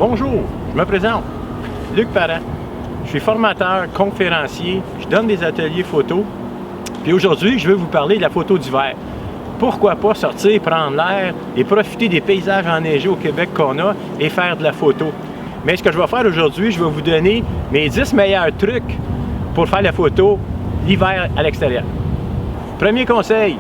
Bonjour, je me présente, Luc Parent. Je suis formateur, conférencier, je donne des ateliers photo. Puis aujourd'hui, je vais vous parler de la photo d'hiver. Pourquoi pas sortir, prendre l'air et profiter des paysages enneigés au Québec qu'on a et faire de la photo. Mais ce que je vais faire aujourd'hui, je vais vous donner mes 10 meilleurs trucs pour faire la photo l'hiver à l'extérieur. Premier conseil,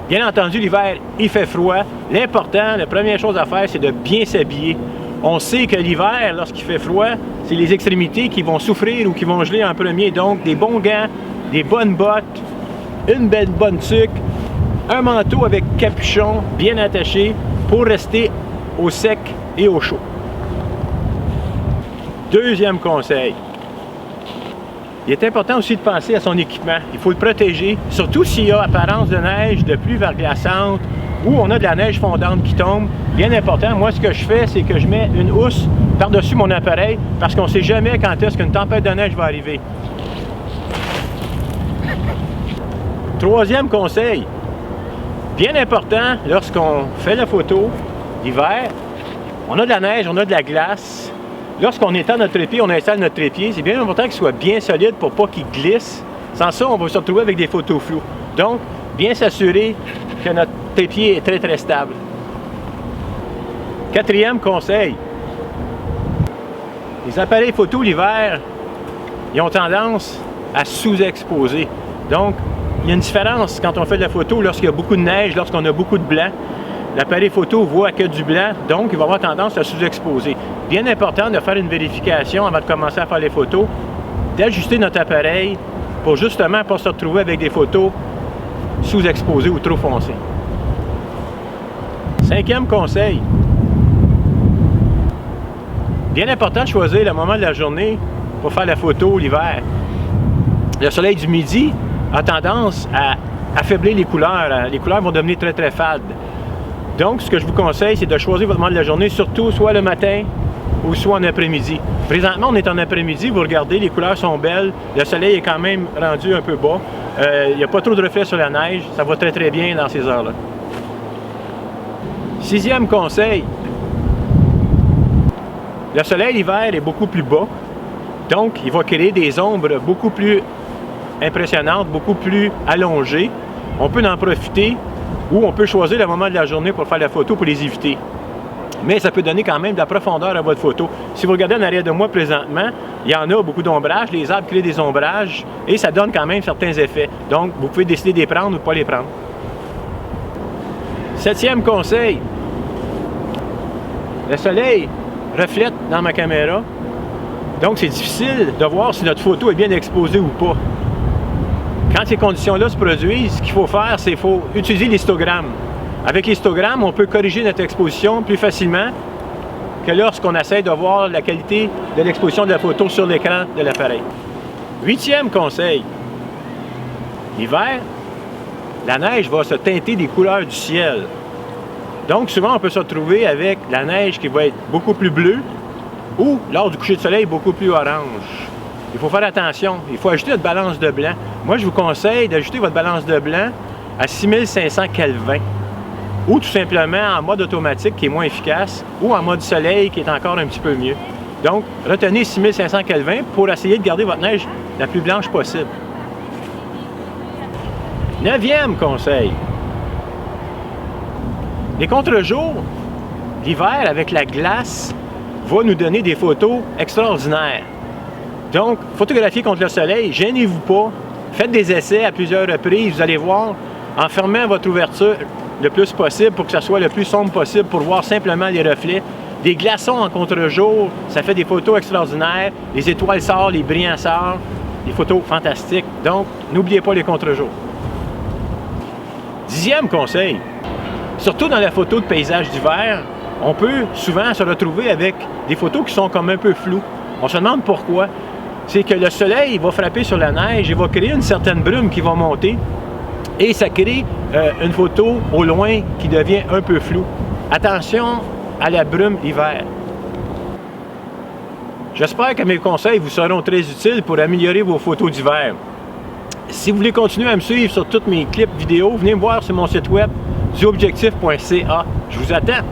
bien entendu, l'hiver, il fait froid. L'important, la première chose à faire, c'est de bien s'habiller. On sait que l'hiver, lorsqu'il fait froid, c'est les extrémités qui vont souffrir ou qui vont geler en premier. Donc, des bons gants, des bonnes bottes, une bonne tuque, un manteau avec capuchon bien attaché pour rester au sec et au chaud. Deuxième conseil. Il est important aussi de penser à son équipement. Il faut le protéger, surtout s'il y a apparence de neige, de pluie verglaçante ou on a de la neige fondante qui tombe. Bien important, moi ce que je fais, c'est que je mets une housse par-dessus mon appareil parce qu'on ne sait jamais quand est-ce qu'une tempête de neige va arriver. Troisième conseil, bien important lorsqu'on fait la photo l'hiver, on a de la neige, on a de la glace. Lorsqu'on étend notre trépied, on installe notre trépied, c'est bien important qu'il soit bien solide pour pas qu'il glisse. Sans ça, on va se retrouver avec des photos floues. Donc, bien s'assurer que notre trépied est très stable. Quatrième conseil, les appareils photo l'hiver, ils ont tendance à sous-exposer. Donc, il y a une différence quand on fait de la photo lorsqu'il y a beaucoup de neige, lorsqu'on a beaucoup de blanc. L'appareil photo voit que du blanc, donc il va avoir tendance à sous-exposer. Bien important de faire une vérification avant de commencer à faire les photos, d'ajuster notre appareil pour justement pas se retrouver avec des photos sous-exposées ou trop foncées. Cinquième conseil, bien important de choisir le moment de la journée pour faire la photo l'hiver. Le soleil du midi a tendance à affaiblir les couleurs. Les couleurs vont devenir très fades. Donc, ce que je vous conseille, c'est de choisir votre moment de la journée, surtout soit le matin ou soit en après-midi. Présentement, on est en après-midi, vous regardez, les couleurs sont belles, le soleil est quand même rendu un peu bas, il n'y a pas trop de reflets sur la neige, ça va très bien dans ces heures-là. Sixième conseil, le soleil l'hiver est beaucoup plus bas, donc il va créer des ombres beaucoup plus impressionnantes, beaucoup plus allongées. On peut en profiter ou on peut choisir le moment de la journée pour faire la photo pour les éviter. Mais ça peut donner quand même de la profondeur à votre photo. Si vous regardez en arrière de moi présentement, il y en a beaucoup d'ombrages, les arbres créent des ombrages et ça donne quand même certains effets. Donc, vous pouvez décider de les prendre ou de ne pas les prendre. Septième conseil, le soleil reflète dans ma caméra, donc c'est difficile de voir si notre photo est bien exposée ou pas. Quand ces conditions-là se produisent, ce qu'il faut faire, c'est qu'il faut utiliser l'histogramme. Avec l'histogramme, on peut corriger notre exposition plus facilement que lorsqu'on essaie de voir la qualité de l'exposition de la photo sur l'écran de l'appareil. Huitième conseil, l'hiver, la neige va se teinter des couleurs du ciel. Donc souvent, on peut se retrouver avec la neige qui va être beaucoup plus bleue ou, lors du coucher de soleil, beaucoup plus orange. Il faut faire attention, il faut ajouter notre balance de blanc. Moi, je vous conseille d'ajouter votre balance de blanc à 6500 Kelvin ou tout simplement en mode automatique qui est moins efficace ou en mode soleil qui est encore un petit peu mieux. Donc, retenez 6500 Kelvin pour essayer de garder votre neige la plus blanche possible. Neuvième conseil, les contre-jours, l'hiver avec la glace, va nous donner des photos extraordinaires. Donc, photographiez contre le soleil, gênez-vous pas, faites des essais à plusieurs reprises, vous allez voir, en fermant votre ouverture le plus possible pour que ça soit le plus sombre possible pour voir simplement les reflets. Des glaçons en contre-jour, ça fait des photos extraordinaires, les étoiles sortent, les brillants sortent, des photos fantastiques. Donc, n'oubliez pas les contre-jours. Dixième conseil, surtout dans la photo de paysage d'hiver, on peut souvent se retrouver avec des photos qui sont comme un peu floues. On se demande pourquoi. C'est que le soleil va frapper sur la neige et va créer une certaine brume qui va monter et ça crée une photo au loin qui devient un peu floue. Attention à la brume l'hiver. J'espère que mes conseils vous seront très utiles pour améliorer vos photos d'hiver. Si vous voulez continuer à me suivre sur tous mes clips vidéo, venez me voir sur mon site web duobjectif.ca. Je vous attends!